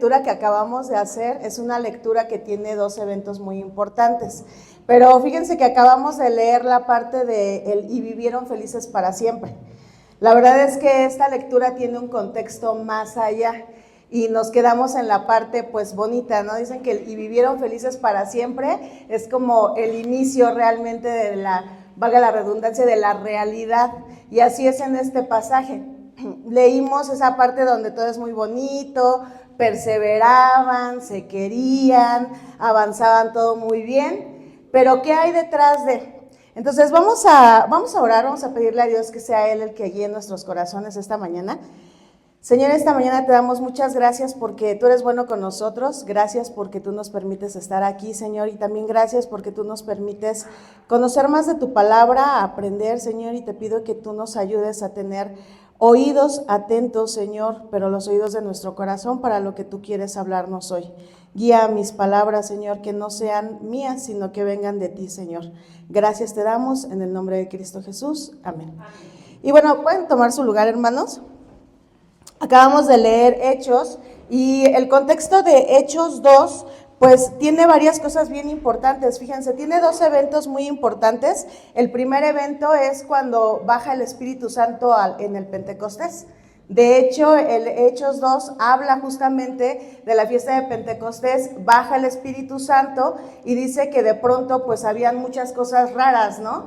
lectura que acabamos de hacer es una lectura que tiene dos eventos muy importantes. Pero fíjense que acabamos de leer la parte de el y vivieron felices para siempre. La verdad es que esta lectura tiene un contexto más allá y nos quedamos en la parte pues bonita, ¿no? Dicen que el y vivieron felices para siempre es como el inicio realmente de la, valga la redundancia, de la realidad, y así es en este pasaje. Leímos esa parte donde todo es muy bonito, perseveraban, se querían, avanzaban todo muy bien, pero ¿qué hay detrás de? Entonces vamos a orar, vamos a pedirle a Dios que sea Él el que guíe nuestros corazones esta mañana. Señor, esta mañana te damos muchas gracias porque tú eres bueno con nosotros, gracias porque tú nos permites estar aquí, Señor, y también gracias porque tú nos permites conocer más de tu palabra, aprender, Señor, y te pido que tú nos ayudes a tener oídos atentos, Señor, pero los oídos de nuestro corazón para lo que tú quieres hablarnos hoy. Guía mis palabras, Señor, que no sean mías, sino que vengan de ti, Señor. Gracias te damos en el nombre de Cristo Jesús. Amén. Y bueno, ¿pueden tomar su lugar, hermanos? Acabamos de leer Hechos y el contexto de Hechos 2 pues tiene varias cosas bien importantes. Fíjense, tiene dos eventos muy importantes. El primer evento es cuando baja el Espíritu Santo en el Pentecostés. De hecho, el Hechos 2 habla justamente de la fiesta de Pentecostés, baja el Espíritu Santo y dice que de pronto pues habían muchas cosas raras, ¿no?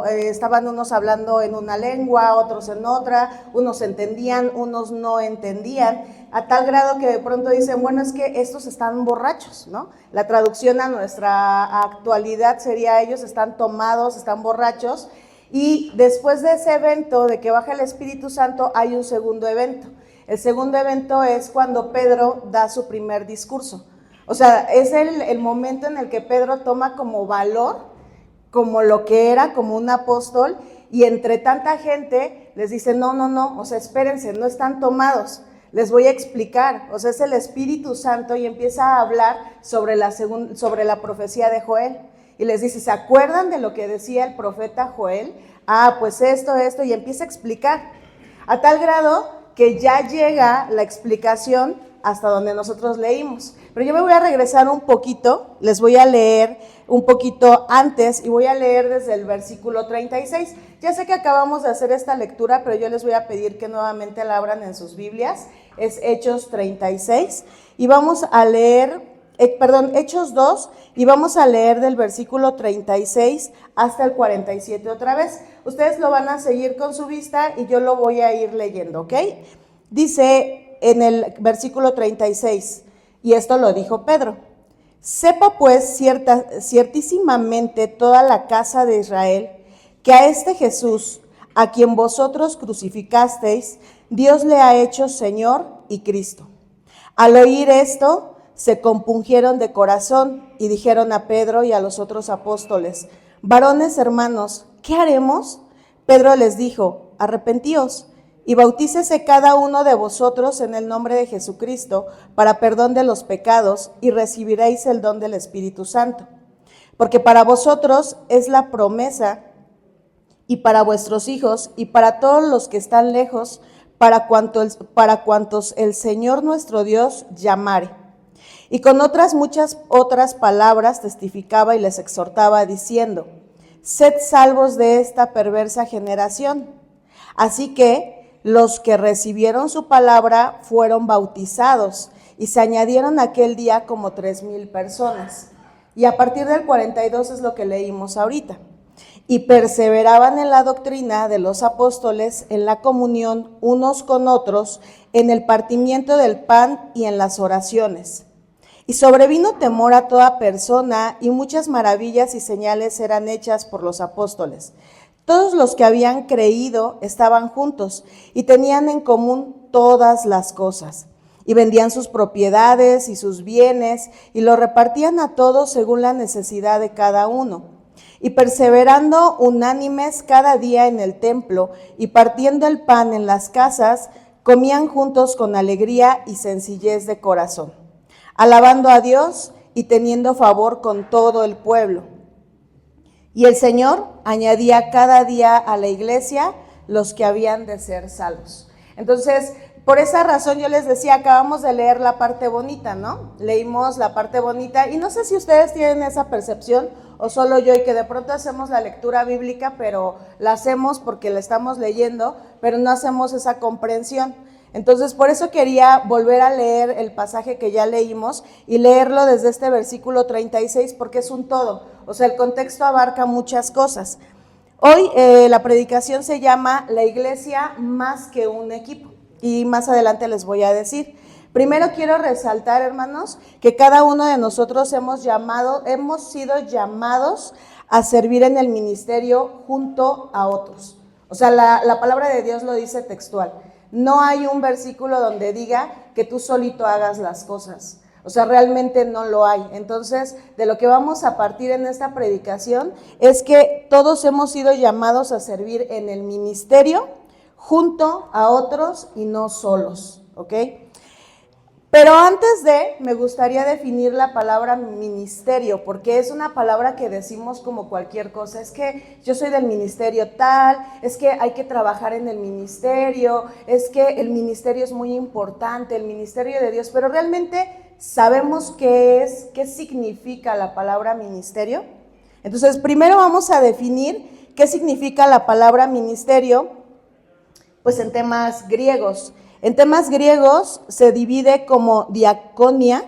Estaban unos hablando en una lengua, otros en otra, unos entendían, unos no entendían, a tal grado que de pronto dicen, bueno, es que estos están borrachos, ¿no? La traducción a nuestra actualidad sería ellos están tomados, están borrachos. Y después de ese evento, de que baja el Espíritu Santo, hay un segundo evento. El segundo evento es cuando Pedro da su primer discurso. O sea, es el momento en el que Pedro toma como valor, como lo que era, como un apóstol, y entre tanta gente les dice, no, o sea, espérense, no están tomados, les voy a explicar. O sea, es el Espíritu Santo y empieza a hablar sobre la profecía de Joel. Y les dice, ¿se acuerdan de lo que decía el profeta Joel? Pues esto, y empieza a explicar, a tal grado que ya llega la explicación hasta donde nosotros leímos. Pero yo me voy a regresar un poquito, les voy a leer un poquito antes y voy a leer desde el versículo 36. Ya sé que acabamos de hacer esta lectura, pero yo les voy a pedir que nuevamente la abran en sus Biblias. Es Hechos 36 y vamos a leer... Hechos 2, y vamos a leer del versículo 36 hasta el 47 otra vez. Ustedes lo van a seguir con su vista y yo lo voy a ir leyendo, ¿ok? Dice en el versículo 36, y esto lo dijo Pedro: sepa pues ciertísimamente toda la casa de Israel, que a este Jesús, a quien vosotros crucificasteis, Dios le ha hecho Señor y Cristo. Al oír esto, se compungieron de corazón y dijeron a Pedro y a los otros apóstoles: varones hermanos, ¿qué haremos? Pedro les dijo: arrepentíos y bautícese cada uno de vosotros en el nombre de Jesucristo para perdón de los pecados y recibiréis el don del Espíritu Santo. Porque para vosotros es la promesa y para vuestros hijos y para todos los que están lejos, para cuantos el Señor nuestro Dios llamare. Y con muchas otras palabras testificaba y les exhortaba diciendo: sed salvos de esta perversa generación. Así que los que recibieron su palabra fueron bautizados y se añadieron aquel día como 3,000 personas. Y a partir del 42 es lo que leímos ahorita. Y perseveraban en la doctrina de los apóstoles, en la comunión unos con otros, en el partimiento del pan y en las oraciones. Y sobrevino temor a toda persona, y muchas maravillas y señales eran hechas por los apóstoles. Todos los que habían creído estaban juntos y tenían en común todas las cosas. Y vendían sus propiedades y sus bienes y lo repartían a todos según la necesidad de cada uno. Y perseverando unánimes cada día en el templo y partiendo el pan en las casas, comían juntos con alegría y sencillez de corazón, alabando a Dios y teniendo favor con todo el pueblo. Y el Señor añadía cada día a la iglesia los que habían de ser salvos. Entonces, por esa razón yo les decía, acabamos de leer la parte bonita, ¿no? Leímos la parte bonita y no sé si ustedes tienen esa percepción o solo yo, y que de pronto hacemos la lectura bíblica, pero la hacemos porque la estamos leyendo, pero no hacemos esa comprensión. Entonces, por eso quería volver a leer el pasaje que ya leímos y leerlo desde este versículo 36, porque es un todo, o sea, el contexto abarca muchas cosas. Hoy la predicación se llama La iglesia más que un equipo, y más adelante les voy a decir. Primero quiero resaltar, hermanos, que cada uno de nosotros hemos sido llamados a servir en el ministerio junto a otros. O sea, la palabra de Dios lo dice textual. No hay un versículo donde diga que tú solito hagas las cosas. O sea, realmente no lo hay. Entonces, de lo que vamos a partir en esta predicación es que todos hemos sido llamados a servir en el ministerio junto a otros y no solos, ¿ok? Pero antes me gustaría definir la palabra ministerio, porque es una palabra que decimos como cualquier cosa. Es que yo soy del ministerio tal, es que hay que trabajar en el ministerio, es que el ministerio es muy importante, el ministerio de Dios, pero realmente ¿sabemos qué significa la palabra ministerio? Entonces, primero vamos a definir qué significa la palabra ministerio, pues en temas griegos. En temas griegos se divide como diaconia,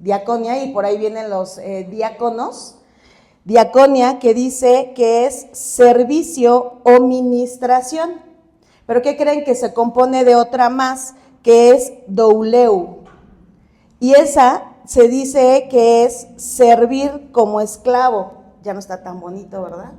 y por ahí vienen los diáconos. Diaconia, que dice que es servicio o ministración. ¿Pero qué creen? Que se compone de otra más, que es douleu. Y esa se dice que es servir como esclavo. Ya no está tan bonito, ¿verdad?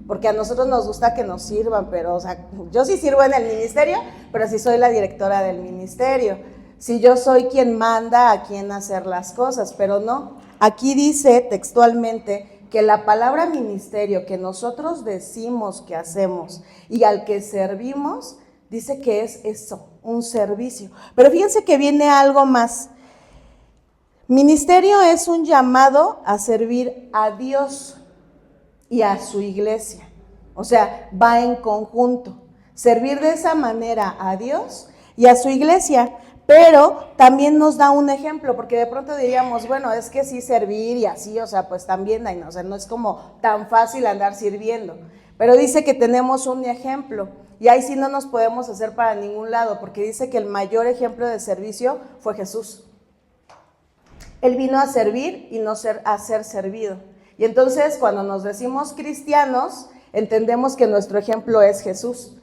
Porque a nosotros nos gusta que nos sirvan, pero, o sea, yo sí sirvo en el ministerio, pero sí soy la directora del ministerio. Sí, yo soy quien manda a quien hacer las cosas, pero no. Aquí dice textualmente que la palabra ministerio que nosotros decimos que hacemos y al que servimos, dice que es eso, un servicio. Pero fíjense que viene algo más. Ministerio es un llamado a servir a Dios y a su iglesia. O sea, va en conjunto. Servir de esa manera a Dios y a su iglesia. Pero también nos da un ejemplo, porque de pronto diríamos, bueno, es que sí servir y así, o sea, pues también, o sea, no es como tan fácil andar sirviendo. Pero dice que tenemos un ejemplo, y ahí sí no nos podemos hacer para ningún lado, porque dice que el mayor ejemplo de servicio fue Jesús. Él vino a servir y no a ser servido. Y entonces cuando nos decimos cristianos, entendemos que nuestro ejemplo es Jesús.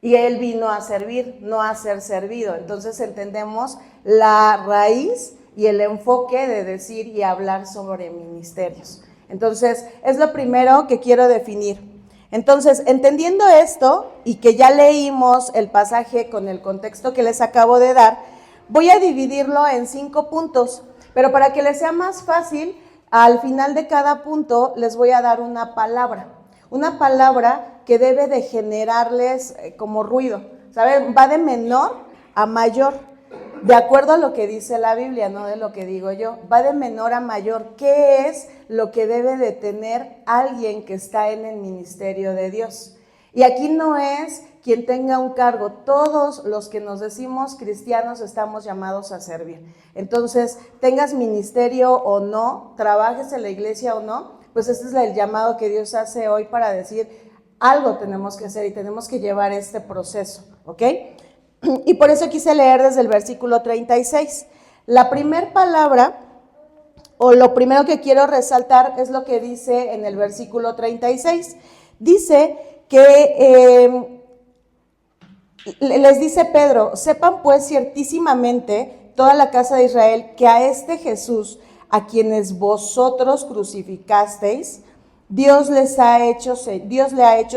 Y Él vino a servir, no a ser servido. Entonces entendemos la raíz y el enfoque de decir y hablar sobre ministerios. Entonces es lo primero que quiero definir. Entonces, entendiendo esto y que ya leímos el pasaje con el contexto que les acabo de dar, voy a dividirlo en 5 puntos. Pero para que les sea más fácil, al final de cada punto les voy a dar una palabra que debe de generarles como ruido, ¿saben? Va de menor a mayor, de acuerdo a lo que dice la Biblia, no de lo que digo yo, va de menor a mayor. ¿Qué es lo que debe de tener alguien que está en el ministerio de Dios? Y aquí no es quien tenga un cargo, todos los que nos decimos cristianos estamos llamados a servir. Entonces, tengas ministerio o no, trabajes en la iglesia o no, pues este es el llamado que Dios hace hoy para decir, algo tenemos que hacer y tenemos que llevar este proceso, ¿ok? Y por eso quise leer desde el versículo 36. La primera palabra, o lo primero que quiero resaltar es lo que dice en el versículo 36. Dice que les dice Pedro, sepan pues ciertísimamente toda la casa de Israel que a este Jesús, a quienes vosotros crucificasteis, Dios le ha hecho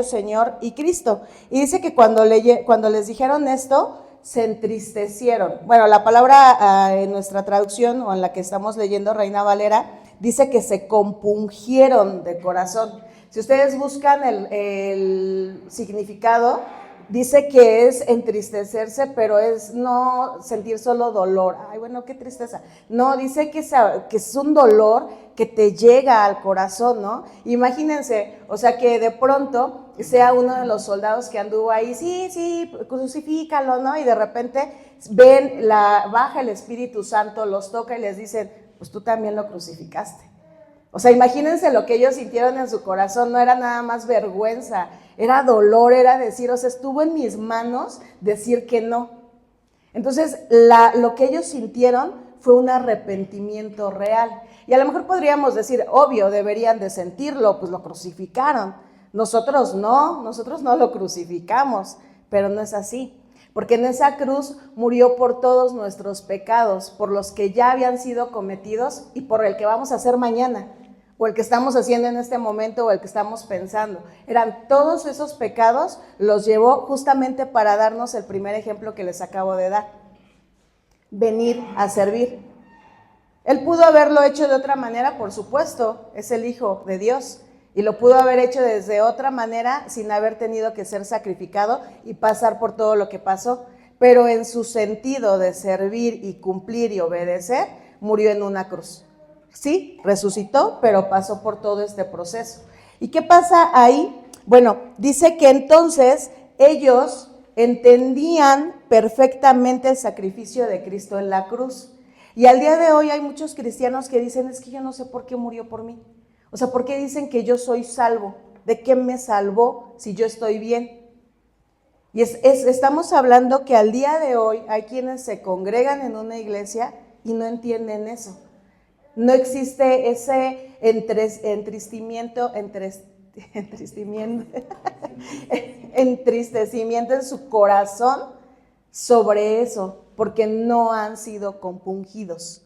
Señor y Cristo. Y dice que cuando les dijeron esto, se entristecieron. Bueno, la palabra en nuestra traducción, o en la que estamos leyendo, Reina Valera, dice que se compungieron de corazón. Si ustedes buscan el significado, dice que es entristecerse, pero es no sentir solo dolor. Ay, bueno, qué tristeza. No, dice que es un dolor que te llega al corazón, ¿no? Imagínense, o sea, que de pronto sea uno de los soldados que anduvo ahí, sí, crucifícalo, ¿no? Y de repente baja el Espíritu Santo, los toca y les dicen, pues tú también lo crucificaste. O sea, imagínense lo que ellos sintieron en su corazón, no era nada más vergüenza, era dolor, era decir, o sea, estuvo en mis manos decir que no. Entonces, lo que ellos sintieron fue un arrepentimiento real. Y a lo mejor podríamos decir, obvio, deberían de sentirlo, pues lo crucificaron. Nosotros no lo crucificamos, pero no es así. Porque en esa cruz murió por todos nuestros pecados, por los que ya habían sido cometidos y por el que vamos a hacer mañana, o el que estamos haciendo en este momento, o el que estamos pensando. Eran todos esos pecados, los llevó justamente para darnos el primer ejemplo que les acabo de dar. Venir a servir. Él pudo haberlo hecho de otra manera, por supuesto, es el Hijo de Dios. Y lo pudo haber hecho desde otra manera sin haber tenido que ser sacrificado y pasar por todo lo que pasó. Pero en su sentido de servir y cumplir y obedecer, murió en una cruz. Sí, resucitó, pero pasó por todo este proceso. ¿Y qué pasa ahí? Bueno, dice que entonces ellos entendían perfectamente el sacrificio de Cristo en la cruz. Y al día de hoy hay muchos cristianos que dicen, es que yo no sé por qué murió por mí. O sea, ¿por qué dicen que yo soy salvo? ¿De qué me salvó si yo estoy bien? Y estamos hablando que al día de hoy hay quienes se congregan en una iglesia y no entienden eso. No existe ese entristecimiento en su corazón sobre eso, porque no han sido compungidos,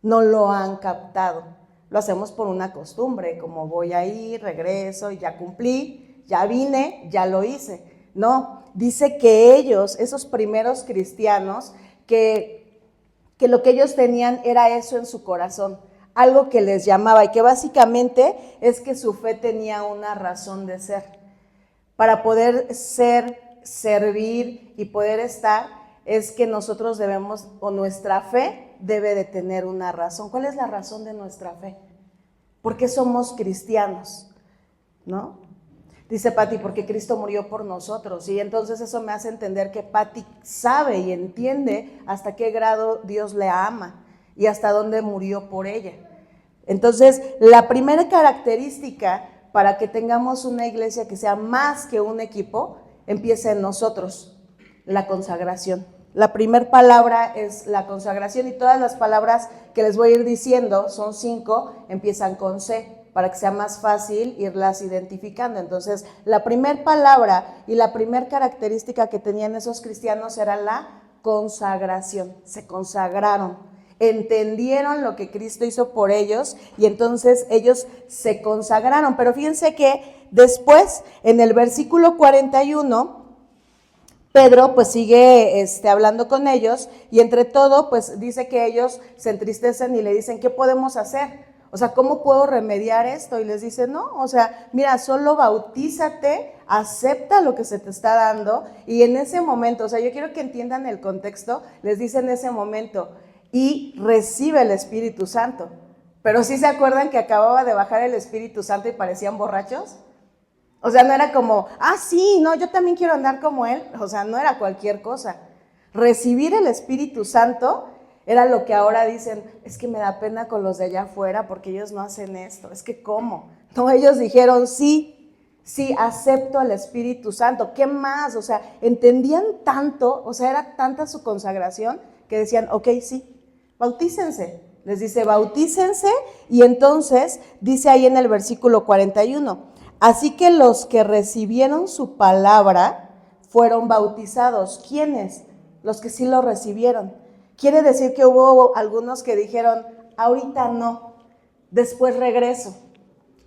no lo han captado. Lo hacemos por una costumbre, como voy ahí, regreso, y ya cumplí, ya vine, ya lo hice. No, dice que ellos, esos primeros cristianos, que lo que ellos tenían era eso en su corazón, algo que les llamaba y que básicamente es que su fe tenía una razón de ser. Para poder ser, servir y poder estar, es que nosotros debemos, o nuestra fe debe de tener una razón. ¿Cuál es la razón de nuestra fe? ¿Por qué somos cristianos? ¿No? Dice Pati, porque Cristo murió por nosotros. Y entonces eso me hace entender que Pati sabe y entiende hasta qué grado Dios le ama y hasta dónde murió por ella. Entonces, la primera característica para que tengamos una iglesia que sea más que un equipo, empieza en nosotros, la consagración. La primera palabra es la consagración y todas las palabras que les voy a ir diciendo, son 5, empiezan con C, para que sea más fácil irlas identificando. Entonces, la primera palabra y la primera característica que tenían esos cristianos era la consagración. Se consagraron, entendieron lo que Cristo hizo por ellos y entonces ellos se consagraron. Pero fíjense que después, en el versículo 41, Pedro pues sigue hablando con ellos y entre todo pues dice que ellos se entristecen y le dicen, ¿qué podemos hacer? O sea, ¿cómo puedo remediar esto? Y les dice, no, o sea, mira, solo bautízate, acepta lo que se te está dando y en ese momento, o sea, yo quiero que entiendan el contexto, les dice en ese momento, y recibe el Espíritu Santo. Pero ¿sí se acuerdan que acababa de bajar el Espíritu Santo y parecían borrachos? O sea, no era como, sí, no, yo también quiero andar como él. O sea, no era cualquier cosa. Recibir el Espíritu Santo era lo que ahora dicen, es que me da pena con los de allá afuera porque ellos no hacen esto. Es que ¿cómo? No, ellos dijeron, sí, acepto al Espíritu Santo. ¿Qué más? O sea, entendían tanto, o sea, era tanta su consagración que decían, ok, sí, bautícense. Les dice, bautícense y entonces dice ahí en el versículo 41, así que los que recibieron su palabra fueron bautizados. ¿Quiénes? Los que sí lo recibieron. Quiere decir que hubo algunos que dijeron, ahorita no, después regreso.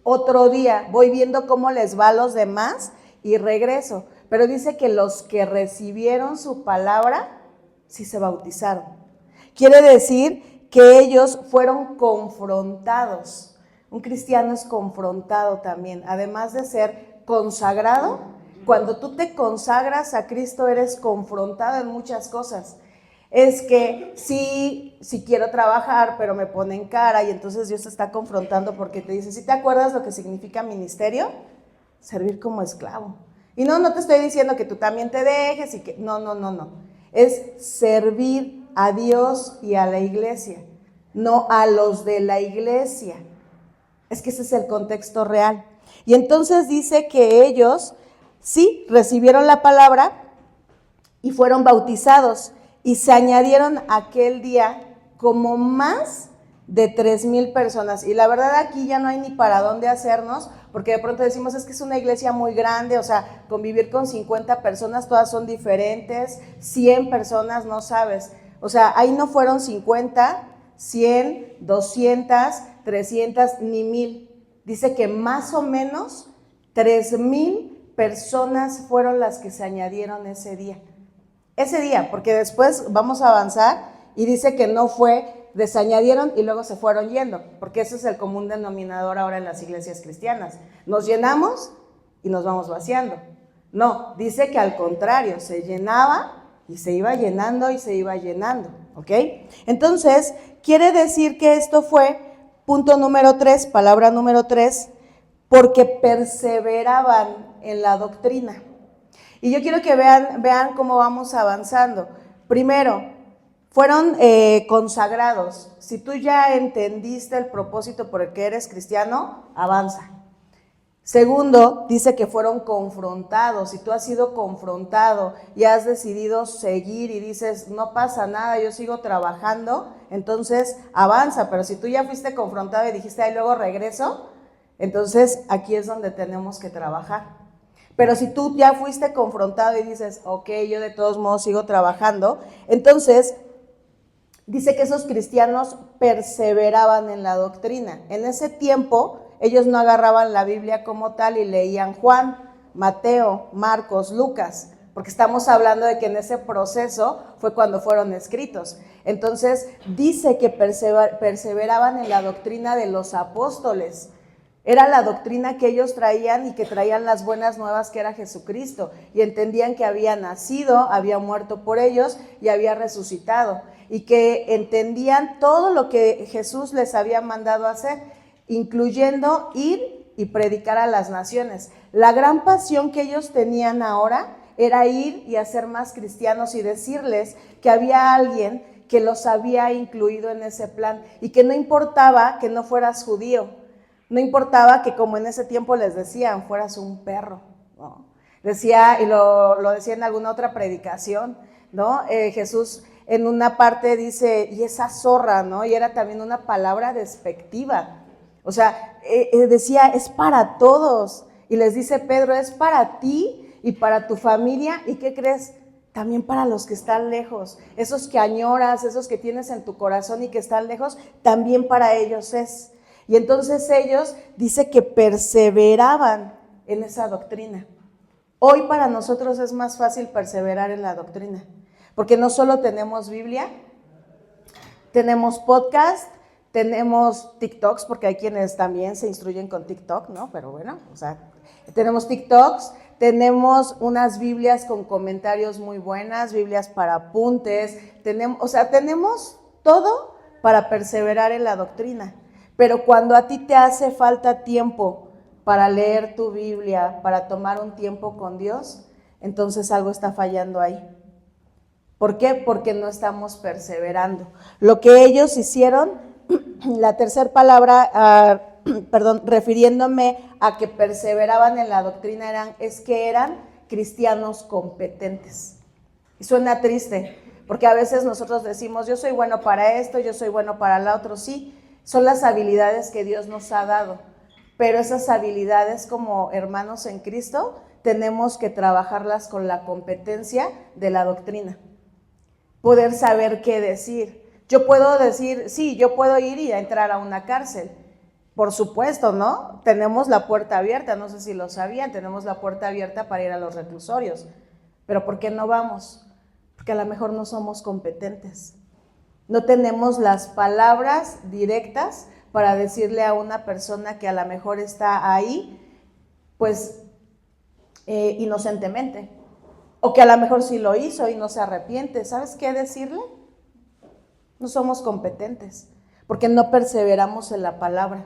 Otro día, voy viendo cómo les va a los demás y regreso. Pero dice que los que recibieron su palabra, sí se bautizaron. Quiere decir que ellos fueron confrontados. Un cristiano es confrontado también, además de ser consagrado, cuando tú te consagras a Cristo eres confrontado en muchas cosas. Es que sí quiero trabajar, pero me ponen cara y entonces Dios te está confrontando porque te dice, ¿sí te acuerdas lo que significa ministerio? Servir como esclavo. Y no te estoy diciendo que tú también te dejes y que no. Es servir a Dios y a la iglesia, no a los de la iglesia. Es que ese es el contexto real. Y entonces dice que ellos sí recibieron la palabra y fueron bautizados. Y se añadieron aquel día como más de 3,000 personas. Y la verdad aquí ya no hay ni para dónde hacernos, porque de pronto decimos, es que es una iglesia muy grande, o sea, convivir con 50 personas, todas son diferentes, 100 personas, no sabes. O sea, ahí no fueron 50, 100, 200, 300, ni 1,000. Dice que más o menos 3,000 personas fueron las que se añadieron ese día. Ese día, porque después vamos a avanzar y dice que no fue, se añadieron y luego se fueron yendo, porque ese es el común denominador ahora en las iglesias cristianas. Nos llenamos y nos vamos vaciando. No, dice que al contrario, se llenaba y se iba llenando y se iba llenando, ¿ok? Entonces, quiere decir que esto fue punto número 3, palabra número 3, porque perseveraban en la doctrina. Y yo quiero que vean cómo vamos avanzando. Primero, fueron consagrados. Si tú ya entendiste el propósito por el que eres cristiano, avanza. Segundo, dice que fueron confrontados. Si tú has sido confrontado y has decidido seguir y dices, no pasa nada, yo sigo trabajando, entonces avanza. Pero si tú ya fuiste confrontado y dijiste, ahí luego regreso, entonces aquí es donde tenemos que trabajar. Pero si tú ya fuiste confrontado y dices, ok, yo de todos modos sigo trabajando, entonces dice que esos cristianos perseveraban en la doctrina. En ese tiempo ellos no agarraban la Biblia como tal y leían Juan, Mateo, Marcos, Lucas, porque estamos hablando de que en ese proceso fue cuando fueron escritos. Entonces dice que perseveraban en la doctrina de los apóstoles. Era la doctrina que ellos traían y que traían las buenas nuevas, que era Jesucristo, y entendían que había nacido, había muerto por ellos y había resucitado, y que entendían todo lo que Jesús les había mandado hacer, incluyendo ir y predicar a las naciones. La gran pasión que ellos tenían ahora era ir y hacer más cristianos y decirles que había alguien que los había incluido en ese plan y que no importaba que no fueras judío. No importaba que, como en ese tiempo les decían, fueras un perro, ¿no? Decía, y lo decía en alguna otra predicación, ¿no? Jesús en una parte dice, y esa zorra, ¿no? Y era también una palabra despectiva. O sea, decía, es para todos. Y les dice Pedro, es para ti y para tu familia. ¿Y qué crees? También para los que están lejos. Esos que añoras, esos que tienes en tu corazón y que están lejos, también para ellos es. Y entonces ellos, dice que perseveraban en esa doctrina. Hoy para nosotros es más fácil perseverar en la doctrina, porque no solo tenemos Biblia, tenemos podcast, tenemos TikToks, porque hay quienes también se instruyen con TikTok, ¿no? Pero bueno, o sea, tenemos TikToks, tenemos unas Biblias con comentarios muy buenas, Biblias para apuntes, tenemos todo para perseverar en la doctrina. Pero cuando a ti te hace falta tiempo para leer tu Biblia, para tomar un tiempo con Dios, entonces algo está fallando ahí. ¿Por qué? Porque no estamos perseverando. Lo que ellos hicieron, la tercera palabra, refiriéndome a que perseveraban en la doctrina, es que eran cristianos competentes. Y suena triste, porque a veces nosotros decimos, yo soy bueno para esto, yo soy bueno para la otro, sí. Son las habilidades que Dios nos ha dado, pero esas habilidades como hermanos en Cristo tenemos que trabajarlas con la competencia de la doctrina. Poder saber qué decir. Yo puedo decir, sí, yo puedo ir y entrar a una cárcel. Por supuesto, ¿no? Tenemos la puerta abierta, no sé si lo sabían, tenemos la puerta abierta para ir a los reclusorios. Pero ¿por qué no vamos? Porque a lo mejor no somos competentes. No tenemos las palabras directas para decirle a una persona que a lo mejor está ahí, pues inocentemente, o que a lo mejor sí lo hizo y no se arrepiente. ¿Sabes qué decirle? No somos competentes, porque no perseveramos en la palabra.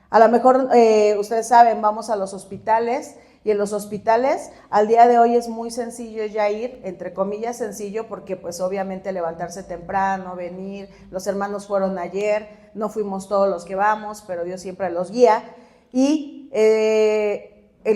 A lo mejor, ustedes saben, vamos a los hospitales, y en los hospitales al día de hoy es muy sencillo ya ir, entre comillas sencillo, porque pues obviamente levantarse temprano, venir, los hermanos fueron ayer, no fuimos todos los que vamos, pero Dios siempre los guía, y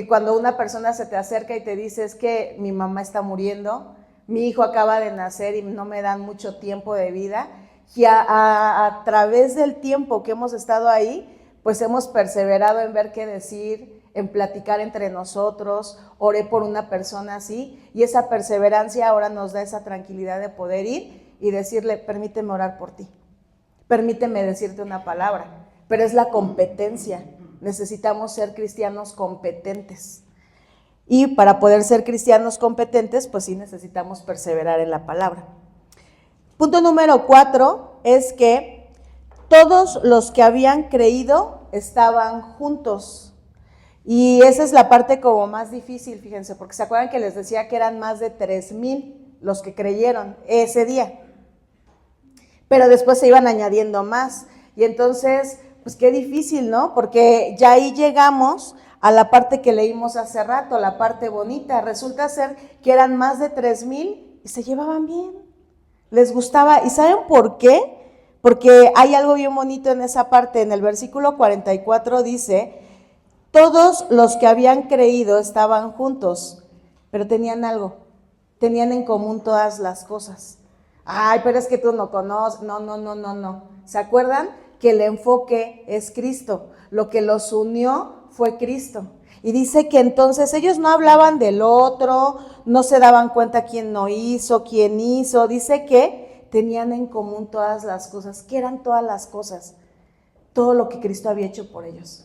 cuando una persona se te acerca y te dice, es que mi mamá está muriendo, mi hijo acaba de nacer y no me dan mucho tiempo de vida, y a través del tiempo que hemos estado ahí, pues hemos perseverado en ver qué decir, en platicar entre nosotros, oré por una persona así, y esa perseverancia ahora nos da esa tranquilidad de poder ir y decirle, permíteme orar por ti, permíteme decirte una palabra, pero es la competencia, necesitamos ser cristianos competentes, y para poder ser cristianos competentes, pues sí necesitamos perseverar en la palabra. Punto número 4 es que todos los que habían creído estaban juntos. Y esa es la parte como más difícil, fíjense, porque se acuerdan que les decía que eran más de 3,000 los que creyeron ese día. Pero después se iban añadiendo más. Y entonces, pues qué difícil, ¿no? Porque ya ahí llegamos a la parte que leímos hace rato, la parte bonita. Resulta ser que eran más de 3,000 y se llevaban bien. Les gustaba. ¿Y saben por qué? Porque hay algo bien bonito en esa parte. En el versículo 44 dice, todos los que habían creído estaban juntos, pero tenían algo, tenían en común todas las cosas. Ay, pero es que tú no conoces, no. ¿Se acuerdan? Que el enfoque es Cristo, lo que los unió fue Cristo. Y dice que entonces ellos no hablaban del otro, no se daban cuenta quién no hizo, quién hizo, dice que tenían en común todas las cosas. ¿Qué eran todas las cosas? Todo lo que Cristo había hecho por ellos.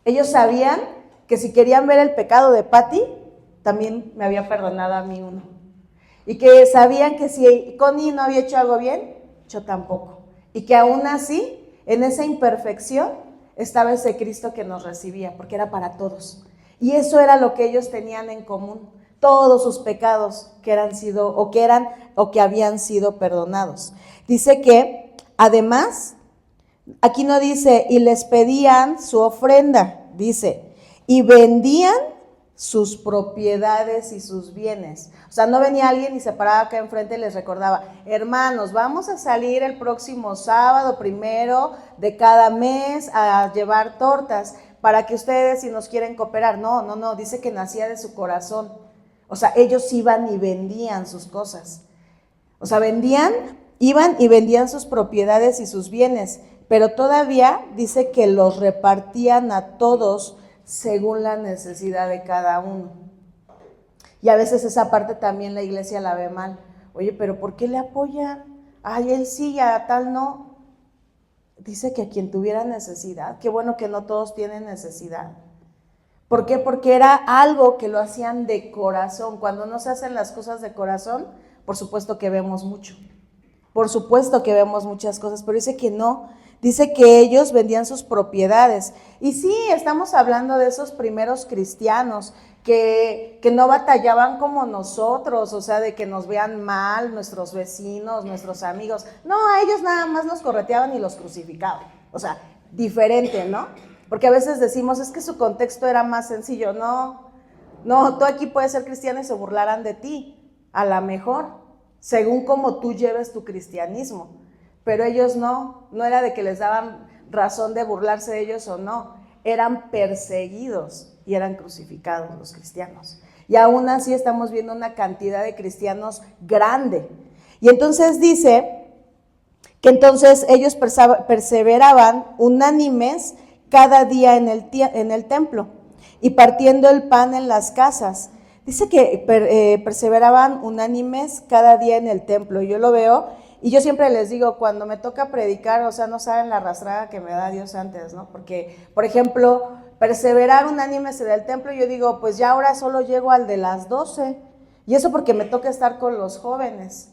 Ellos sabían que si querían ver el pecado de Patty, también me había perdonado a mí uno. Y que sabían que si Connie no había hecho algo bien, yo tampoco. Y que aún así, en esa imperfección, estaba ese Cristo que nos recibía, porque era para todos. Y eso era lo que ellos tenían en común, todos sus pecados que habían sido perdonados. Dice que, además, aquí no dice, y les pedían su ofrenda, dice, y vendían sus propiedades y sus bienes. O sea, no venía alguien y se paraba acá enfrente y les recordaba, hermanos, vamos a salir el próximo sábado 1 de cada mes a llevar tortas para que ustedes, si nos quieren cooperar. No, dice que nacía de su corazón. O sea, ellos iban y vendían sus cosas. O sea, iban y vendían sus propiedades y sus bienes, pero todavía dice que los repartían a todos según la necesidad de cada uno. Y a veces esa parte también la iglesia la ve mal. Oye, pero ¿por qué le apoyan? Ay, él sí, a tal no. Dice que a quien tuviera necesidad. Qué bueno que no todos tienen necesidad. ¿Por qué? Porque era algo que lo hacían de corazón. Cuando no se hacen las cosas de corazón, por supuesto que vemos mucho. Por supuesto que vemos muchas cosas, pero dice que no. Dice que ellos vendían sus propiedades. Y sí, estamos hablando de esos primeros cristianos que no batallaban como nosotros, o sea, de que nos vean mal nuestros vecinos, nuestros amigos. No, a ellos nada más los correteaban y los crucificaban. O sea, diferente, ¿no? Porque a veces decimos, es que su contexto era más sencillo. No, tú aquí puedes ser cristiano y se burlarán de ti, a lo mejor, según como tú lleves tu cristianismo. Pero ellos no era de que les daban razón de burlarse de ellos o no, eran perseguidos y eran crucificados los cristianos. Y aún así estamos viendo una cantidad de cristianos grande. Y entonces dice que entonces ellos perseveraban unánimes cada día en el templo y partiendo el pan en las casas. Dice que perseveraban unánimes cada día en el templo. Yo lo veo y yo siempre les digo, cuando me toca predicar, o sea, no saben la arrastrada que me da Dios antes, ¿no? Porque, por ejemplo, perseverar unánimes en el templo, yo digo, pues ya ahora solo llego al de las 12. Y eso porque me toca estar con los jóvenes.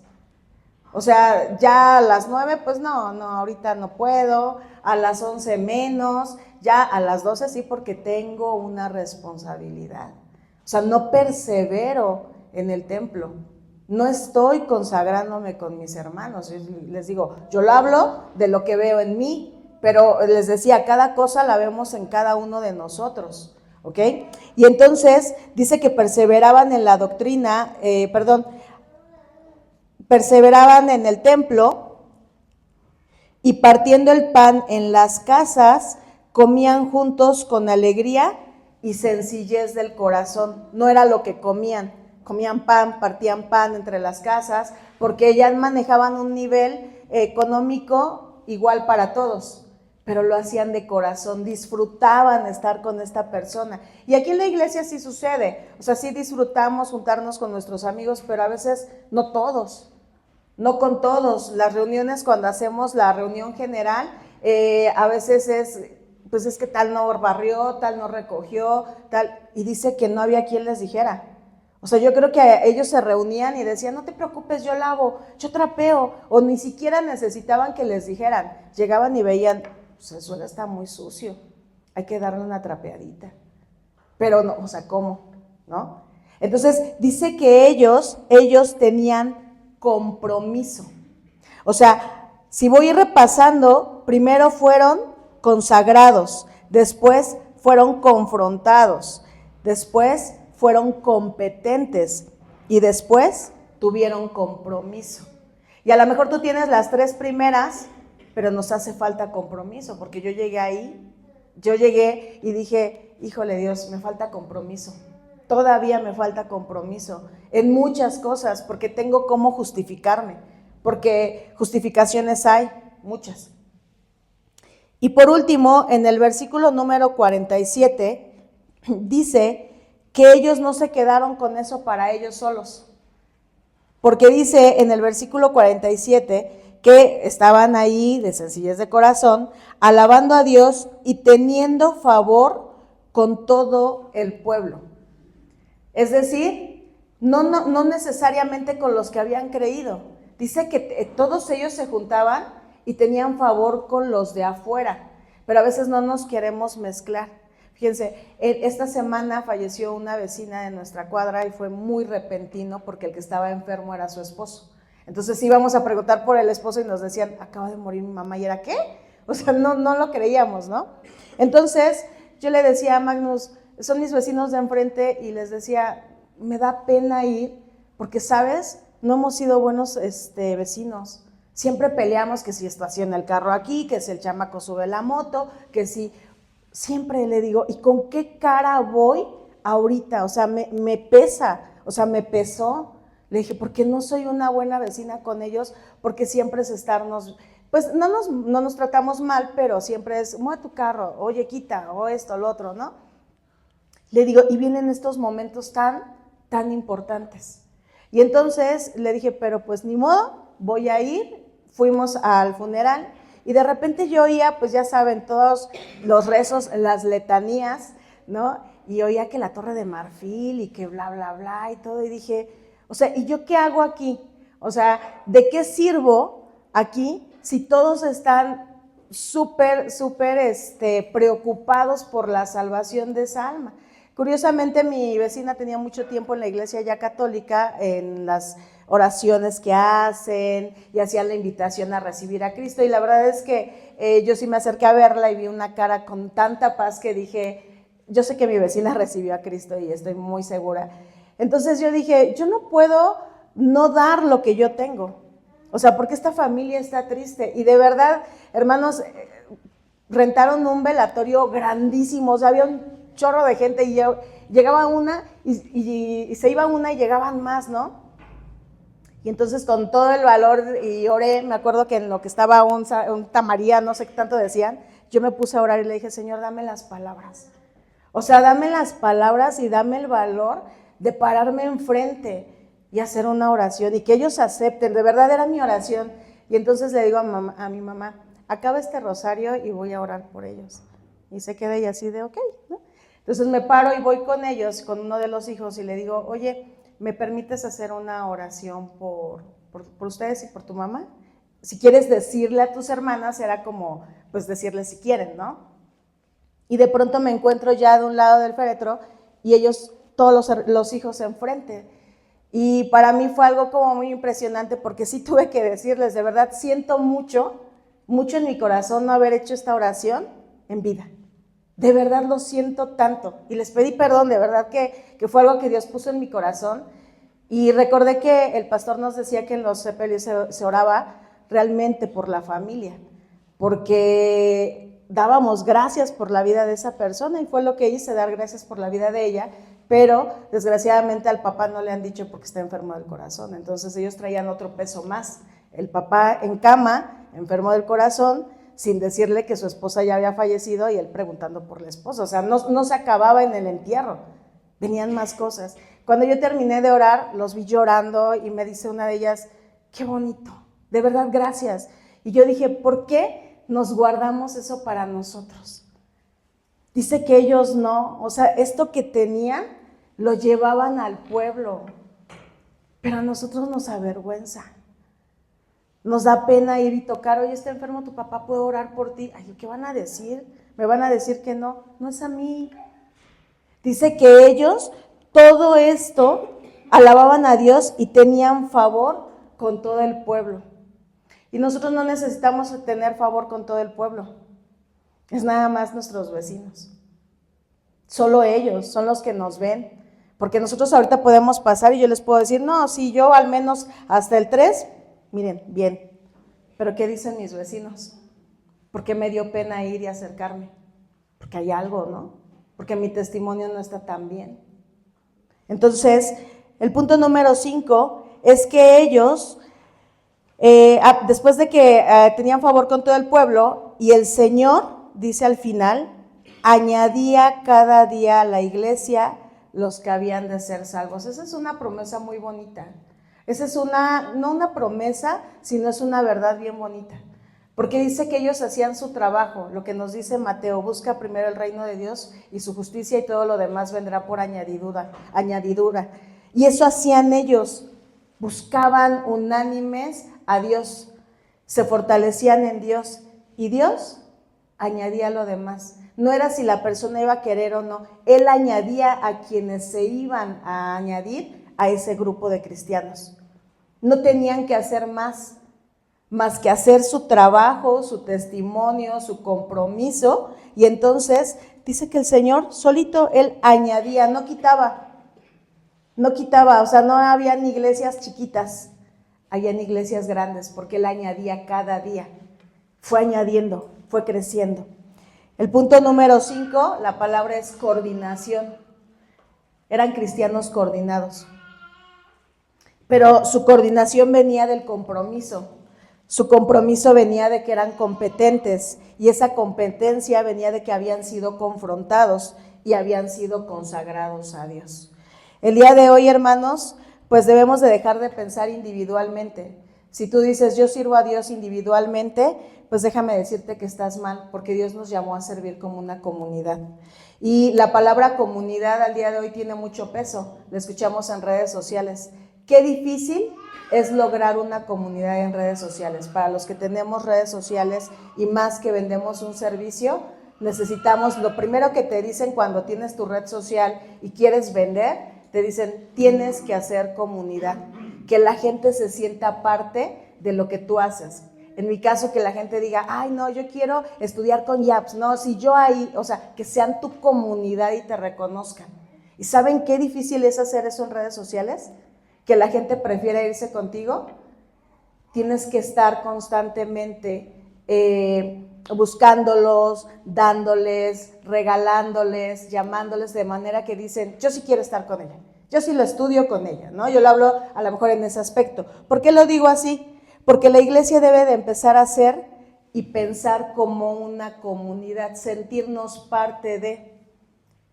O sea, ya a las 9, pues no, ahorita no puedo, a las 11 menos, ya a las 12 sí porque tengo una responsabilidad. O sea, no persevero en el templo. No estoy consagrándome con mis hermanos. Yo les digo, yo lo hablo de lo que veo en mí, pero les decía, cada cosa la vemos en cada uno de nosotros, ¿ok? Y entonces dice que perseveraban en la doctrina, perseveraban en el templo y partiendo el pan en las casas, comían juntos con alegría y sencillez del corazón. No era lo que comían pan, partían pan entre las casas, porque ya manejaban un nivel económico igual para todos, pero lo hacían de corazón, disfrutaban estar con esta persona. Y aquí en la iglesia sí sucede, o sea, sí disfrutamos juntarnos con nuestros amigos, pero a veces no todos, no con todos. Las reuniones, cuando hacemos la reunión general, a veces pues es que tal no barrió, tal no recogió, tal, y dice que no había quien les dijera. O sea, yo creo que ellos se reunían y decían, no te preocupes, yo lavo, yo trapeo, o ni siquiera necesitaban que les dijeran. Llegaban y veían, pues el suelo está muy sucio, hay que darle una trapeadita. Pero no, o sea, ¿cómo? ¿No? Entonces, dice que ellos tenían compromiso. O sea, si voy repasando, primero fueron consagrados, después fueron confrontados, después fueron competentes y después tuvieron compromiso. Y a lo mejor tú tienes las tres primeras, pero nos hace falta compromiso, porque yo llegué y dije, híjole Dios, me falta compromiso. Todavía me falta compromiso en muchas cosas, porque tengo cómo justificarme, porque justificaciones hay, muchas. Y por último, en el versículo número 47, dice que ellos no se quedaron con eso para ellos solos, porque dice en el versículo 47 que estaban ahí de sencillez de corazón, alabando a Dios y teniendo favor con todo el pueblo. Es decir, no necesariamente con los que habían creído. Dice que todos ellos se juntaban y tenían favor con los de afuera, pero a veces no nos queremos mezclar. Fíjense, esta semana falleció una vecina de nuestra cuadra y fue muy repentino porque el que estaba enfermo era su esposo. Entonces íbamos a preguntar por el esposo y nos decían, acaba de morir mi mamá, ¿y era qué? O sea, no lo creíamos, ¿no? Entonces yo le decía a Magnus, son mis vecinos de enfrente, y les decía, me da pena ir porque, ¿sabes? No hemos sido buenos vecinos. Siempre peleamos que si estaciona el carro aquí, que si el chamaco sube la moto, que si... Siempre le digo, ¿y con qué cara voy ahorita? O sea, me pesa, o sea, me pesó. Le dije, porque no soy una buena vecina con ellos, porque siempre es estarnos, pues no nos tratamos mal, pero siempre es, mueve tu carro, oye, quita, o esto, lo otro, ¿no? Le digo, y vienen estos momentos tan importantes. Y entonces le dije, pero pues ni modo, voy a ir. Fuimos al funeral. Y de repente yo oía, pues ya saben, todos los rezos, las letanías, ¿no? Y oía que la Torre de Marfil y que bla, bla, bla y todo. Y dije, o sea, ¿y yo qué hago aquí? O sea, ¿de qué sirvo aquí si todos están súper preocupados por la salvación de esa alma? Curiosamente, mi vecina tenía mucho tiempo en la iglesia ya católica, en las oraciones que hacen, y hacían la invitación a recibir a Cristo, y la verdad es que yo sí me acerqué a verla y vi una cara con tanta paz que dije, yo sé que mi vecina recibió a Cristo y estoy muy segura. Entonces yo dije, yo no puedo no dar lo que yo tengo, o sea, porque esta familia está triste, y de verdad, hermanos, rentaron un velatorio grandísimo, o sea, había un chorro de gente, y llegaba una y se iba una y llegaban más, ¿no? Y entonces con todo el valor, y oré, me acuerdo que en lo que estaba un María, no sé qué tanto decían, yo me puse a orar y le dije, Señor, dame las palabras. O sea, dame las palabras y dame el valor de pararme enfrente y hacer una oración y que ellos acepten. De verdad era mi oración. Y entonces le digo a mi mamá, acaba este rosario y voy a orar por ellos. Y se queda ella así de, ok, ¿no? Entonces me paro y voy con ellos, con uno de los hijos, y le digo, oye, ¿me permites hacer una oración por ustedes y por tu mamá? Si quieres decirle a tus hermanas, era como, pues decirles si quieren, ¿no? Y de pronto me encuentro ya de un lado del féretro y ellos todos los hijos enfrente. Y para mí fue algo como muy impresionante, porque sí tuve que decirles, de verdad, siento mucho en mi corazón no haber hecho esta oración en vida. De verdad lo siento tanto. Y les pedí perdón, de verdad que fue algo que Dios puso en mi corazón. Y recordé que el pastor nos decía que en los sepelios se oraba realmente por la familia, porque dábamos gracias por la vida de esa persona, y fue lo que hice, dar gracias por la vida de ella, pero desgraciadamente al papá no le han dicho porque está enfermo del corazón, entonces ellos traían otro peso más. El papá en cama, enfermo del corazón, sin decirle que su esposa ya había fallecido, y él preguntando por la esposa, o sea, no se acababa en el entierro, venían más cosas. Cuando yo terminé de orar, los vi llorando, y me dice una de ellas, qué bonito, de verdad, gracias. Y yo dije, ¿por qué nos guardamos eso para nosotros? Dice que ellos no, o sea, esto que tenían lo llevaban al pueblo, pero a nosotros nos avergüenza. Nos da pena ir y tocar, oye, está enfermo tu papá, ¿puedo orar por ti? Ay, ¿qué van a decir? ¿Me van a decir que no? No es a mí. Dice que ellos, todo esto, alababan a Dios y tenían favor con todo el pueblo. Y nosotros no necesitamos tener favor con todo el pueblo, es nada más nuestros vecinos. Solo ellos son los que nos ven, porque nosotros ahorita podemos pasar y yo les puedo decir, no, si yo al menos hasta el 3, miren, bien, pero ¿qué dicen mis vecinos? Porque me dio pena ir y acercarme, porque hay algo, ¿no? Porque mi testimonio no está tan bien. Entonces, el punto número 5 es que ellos, después de que tenían favor con todo el pueblo, y el Señor, dice al final, añadía cada día a la iglesia los que habían de ser salvos. Esa es una promesa muy bonita. Esa es no una promesa, sino es una verdad bien bonita. Porque dice que ellos hacían su trabajo, lo que nos dice Mateo, busca primero el reino de Dios y su justicia, y todo lo demás vendrá por añadidura. Y eso hacían ellos, buscaban unánimes a Dios, se fortalecían en Dios, y Dios añadía lo demás. No era si la persona iba a querer o no, Él añadía a quienes se iban a añadir a ese grupo de cristianos. No tenían que hacer más que hacer su trabajo, su testimonio, su compromiso, y entonces dice que el Señor solito, Él añadía, no quitaba, o sea, no habían iglesias chiquitas, habían iglesias grandes, porque Él añadía cada día, fue añadiendo, fue creciendo. El punto número 5, la palabra es coordinación. Eran cristianos coordinados, pero su coordinación venía del compromiso. Su compromiso venía de que eran competentes, y esa competencia venía de que habían sido confrontados y habían sido consagrados a Dios. El día de hoy, hermanos, pues debemos de dejar de pensar individualmente. Si tú dices, yo sirvo a Dios individualmente, pues déjame decirte que estás mal, porque Dios nos llamó a servir como una comunidad. Y la palabra comunidad al día de hoy tiene mucho peso, lo escuchamos en redes sociales. Qué difícil es lograr una comunidad en redes sociales. Para los que tenemos redes sociales y más que vendemos un servicio, necesitamos, lo primero que te dicen cuando tienes tu red social y quieres vender, te dicen, tienes que hacer comunidad, que la gente se sienta parte de lo que tú haces. En mi caso, que la gente diga, ay, no, yo quiero estudiar con Yaps, no, si yo ahí, o sea, que sean tu comunidad y te reconozcan. ¿Y saben qué difícil es hacer eso en redes sociales? Que la gente prefiere irse contigo. Tienes que estar constantemente buscándolos, dándoles, regalándoles, llamándoles, de manera que dicen, yo sí quiero estar con ella, yo sí lo estudio con ella, ¿no? Yo lo hablo a lo mejor en ese aspecto. ¿Por qué lo digo así? Porque la iglesia debe de empezar a ser y pensar como una comunidad, sentirnos parte de,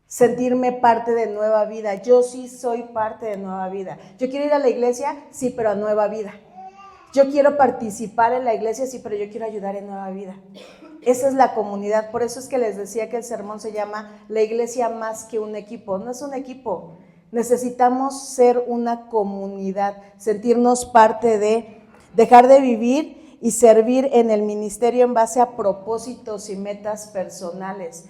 sentirme parte de Nueva Vida. Yo sí soy parte de Nueva Vida. Yo quiero ir a la iglesia, sí, pero a Nueva Vida. Yo quiero participar en la iglesia, sí, pero yo quiero ayudar en Nueva Vida. Esa es la comunidad. Por eso es que les decía que el sermón se llama La iglesia más que un equipo. No es un equipo. Necesitamos ser una comunidad, sentirnos parte de, dejar de vivir y servir en el ministerio en base a propósitos y metas personales.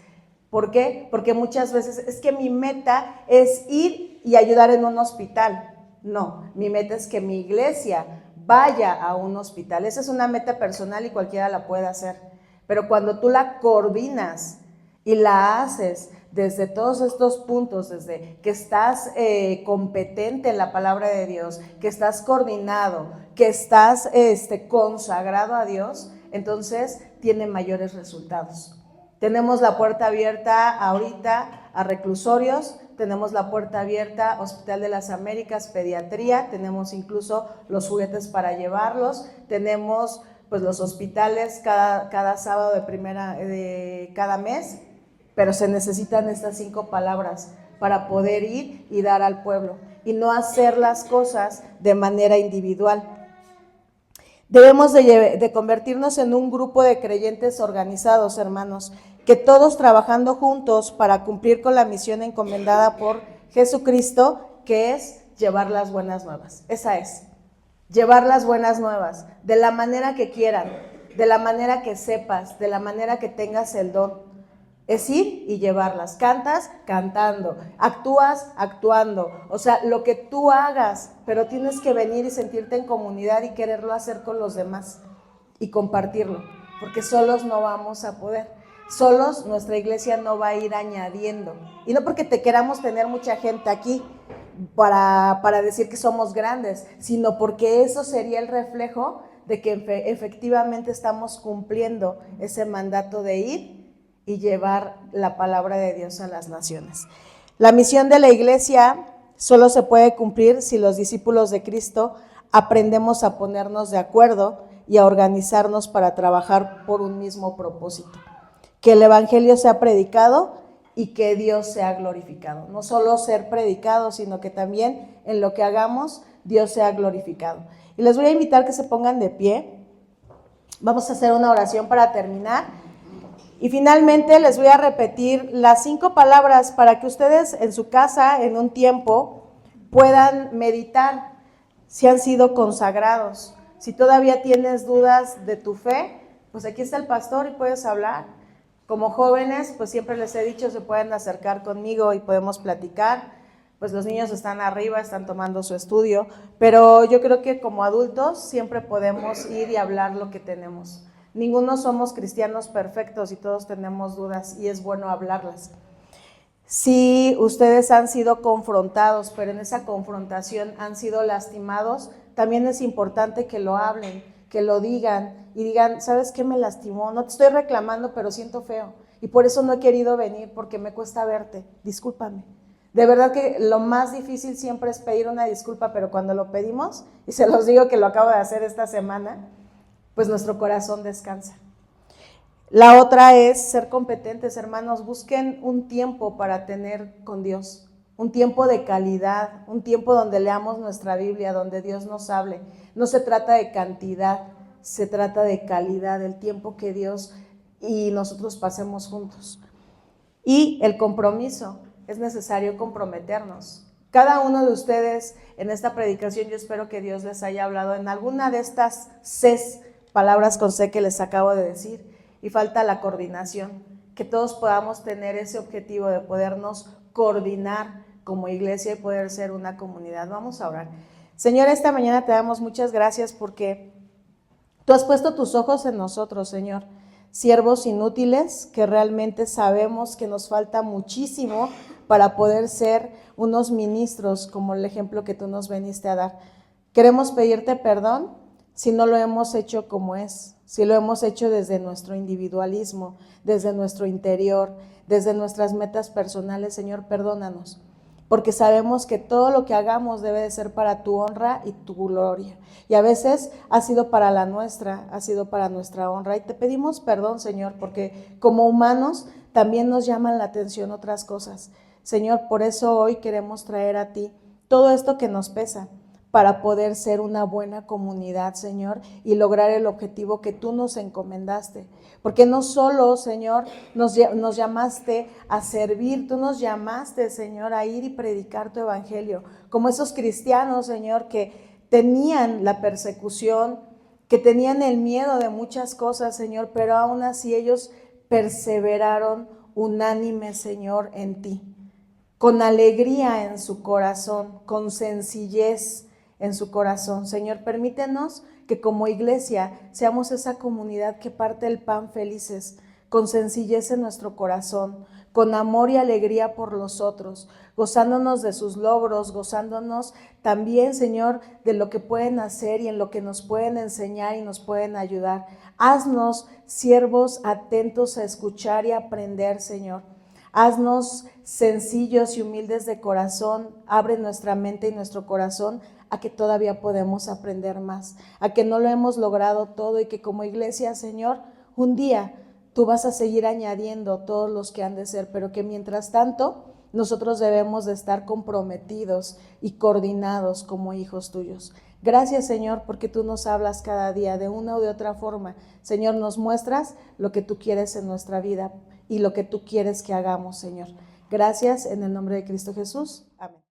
¿Por qué? Porque muchas veces es que mi meta es ir y ayudar en un hospital. No, mi meta es que mi iglesia vaya a un hospital. Esa es una meta personal y cualquiera la puede hacer. Pero cuando tú la coordinas y la haces desde todos estos puntos, desde que estás competente en la palabra de Dios, que estás coordinado, que estás consagrado a Dios, entonces tiene mayores resultados. Tenemos la puerta abierta ahorita a reclusorios, tenemos la puerta abierta Hospital de las Américas, pediatría, tenemos incluso los juguetes para llevarlos, tenemos pues los hospitales cada sábado de cada mes, pero se necesitan estas 5 palabras para poder ir y dar al pueblo y no hacer las cosas de manera individual. Debemos de convertirnos en un grupo de creyentes organizados, hermanos, que todos trabajando juntos para cumplir con la misión encomendada por Jesucristo, que es llevar las buenas nuevas. Esa es, llevar las buenas nuevas, de la manera que quieran, de la manera que sepas, de la manera que tengas el don. Es ir y llevarlas. Cantas, cantando. Actúas, actuando. O sea, lo que tú hagas, pero tienes que venir y sentirte en comunidad y quererlo hacer con los demás y compartirlo, porque solos no vamos a poder. Solos nuestra iglesia no va a ir añadiendo. Y no porque te queramos tener mucha gente aquí para decir que somos grandes, sino porque eso sería el reflejo de que efectivamente estamos cumpliendo ese mandato de ir y llevar la palabra de Dios a las naciones. La misión de la iglesia solo se puede cumplir si los discípulos de Cristo aprendemos a ponernos de acuerdo y a organizarnos para trabajar por un mismo propósito. Que el evangelio sea predicado y que Dios sea glorificado. No solo ser predicado, sino que también en lo que hagamos Dios sea glorificado. Y les voy a invitar que se pongan de pie. Vamos a hacer una oración para terminar. Y finalmente les voy a repetir las 5 palabras para que ustedes en su casa, en un tiempo, puedan meditar si han sido consagrados. Si todavía tienes dudas de tu fe, pues aquí está el pastor y puedes hablar. Como jóvenes, pues siempre les he dicho, se pueden acercar conmigo y podemos platicar. Pues los niños están arriba, están tomando su estudio, pero yo creo que como adultos siempre podemos ir y hablar lo que tenemos. Ninguno somos cristianos perfectos y todos tenemos dudas y es bueno hablarlas. Si ustedes han sido confrontados, pero en esa confrontación han sido lastimados, también es importante que lo hablen, que lo digan y digan, ¿sabes qué me lastimó? No te estoy reclamando, pero siento feo y por eso no he querido venir porque me cuesta verte, discúlpame. De verdad que lo más difícil siempre es pedir una disculpa, pero cuando lo pedimos, y se los digo que lo acabo de hacer esta semana, pues nuestro corazón descansa. La otra es ser competentes, hermanos. Busquen un tiempo para tener con Dios, un tiempo de calidad, un tiempo donde leamos nuestra Biblia, donde Dios nos hable. No se trata de cantidad, se trata de calidad, el tiempo que Dios y nosotros pasemos juntos. Y el compromiso, es necesario comprometernos. Cada uno de ustedes en esta predicación, yo espero que Dios les haya hablado en alguna de estas 6 palabras con C que les acabo de decir, y falta la coordinación, que todos podamos tener ese objetivo de podernos coordinar como iglesia y poder ser una comunidad. Vamos a orar. Señor, esta mañana te damos muchas gracias porque tú has puesto tus ojos en nosotros, Señor, siervos inútiles que realmente sabemos que nos falta muchísimo para poder ser unos ministros como el ejemplo que tú nos veniste a dar. Queremos pedirte perdón si no lo hemos hecho como es, si lo hemos hecho desde nuestro individualismo, desde nuestro interior, desde nuestras metas personales. Señor, perdónanos, porque sabemos que todo lo que hagamos debe de ser para tu honra y tu gloria. Y a veces ha sido para la nuestra, ha sido para nuestra honra. Y te pedimos perdón, Señor, porque como humanos también nos llaman la atención otras cosas. Señor, por eso hoy queremos traer a ti todo esto que nos pesa, para poder ser una buena comunidad, Señor, y lograr el objetivo que tú nos encomendaste. Porque no solo, Señor, nos llamaste a servir, tú nos llamaste, Señor, a ir y predicar tu evangelio, como esos cristianos, Señor, que tenían la persecución, que tenían el miedo de muchas cosas, Señor, pero aún así ellos perseveraron unánimes, Señor, en ti. con alegría en su corazón, con sencillez en su corazón. Señor, permítenos que como iglesia seamos esa comunidad que parte el pan felices, con sencillez en nuestro corazón, con amor y alegría por los otros, gozándonos de sus logros, gozándonos también, Señor, de lo que pueden hacer y en lo que nos pueden enseñar y nos pueden ayudar. Haznos siervos atentos a escuchar y aprender, Señor. Haznos sencillos y humildes de corazón, abre nuestra mente y nuestro corazón a que todavía podemos aprender más, a que no lo hemos logrado todo y que como iglesia, Señor, un día tú vas a seguir añadiendo todos los que han de ser, pero que mientras tanto nosotros debemos de estar comprometidos y coordinados como hijos tuyos. Gracias, Señor, porque tú nos hablas cada día de una u de otra forma. Señor, nos muestras lo que tú quieres en nuestra vida y lo que tú quieres que hagamos, Señor. Gracias en el nombre de Cristo Jesús. Amén.